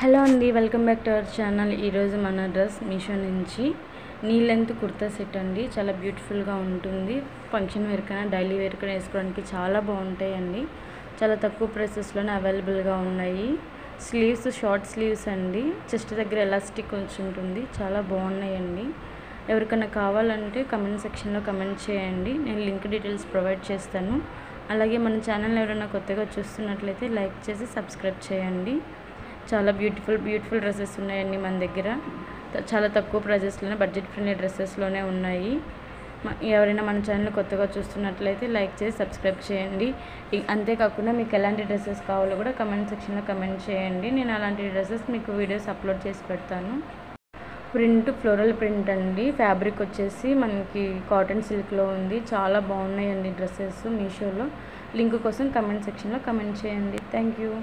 Hello అండి, welcome back to our channel. ఈరోజు మన డ్రెస్ మీషో నుంచి నీ లెంత్ కుర్తా సెట్ అండి. చాలా బ్యూటిఫుల్గా ఉంటుంది. ఫంక్షన్ వేర్ కన్నా డైలీ వేర్ కన్నా వేసుకోవడానికి చాలా బాగుంటాయండి. చాలా తక్కువ ప్రైసెస్లోనే అవైలబుల్గా ఉన్నాయి. స్లీవ్స్ షార్ట్ స్లీవ్స్ అండి. చెస్ట్ దగ్గర ఎలాస్టిక్ ఉంటుంది. చాలా బాగున్నాయండి. ఎవరికైనా కావాలంటే కమెంట్ సెక్షన్లో కమెంట్ చేయండి. నేను లింక్ డీటెయిల్స్ ప్రొవైడ్ చేస్తాను. అలాగే మన ఛానల్ ఎవరైనా కొత్తగా చూస్తున్నట్లయితే లైక్ చేసి సబ్స్క్రైబ్ చేయండి. చాలా బ్యూటిఫుల్ డ్రెస్సెస్ ఉన్నాయండి మన దగ్గర. చాలా తక్కువ ప్రైజెస్లోనే బడ్జెట్ ఫ్రెండ్లీ డ్రెస్సెస్లోనే ఉన్నాయి. ఎవరైనా మన ఛానల్ కొత్తగా చూస్తున్నట్లయితే లైక్ చేసి సబ్స్క్రైబ్ చేయండి. అంతేకాకుండా మీకు ఎలాంటి డ్రెస్సెస్ కావాలో కూడా కమెంట్ సెక్షన్లో కమెంట్ చేయండి. నేను అలాంటి డ్రెస్సెస్ మీకు వీడియోస్ అప్లోడ్ చేసి పెడతాను. ప్రింట్ ఫ్లోరల్ ప్రింట్ అండి. ఫ్యాబ్రిక్ వచ్చేసి మనకి కాటన్ సిల్క్లో ఉంది. చాలా బాగున్నాయండి డ్రెస్సెస్ మీషోలో. లింక్ కోసం కమెంట్ సెక్షన్లో కమెంట్ చేయండి. Thank you.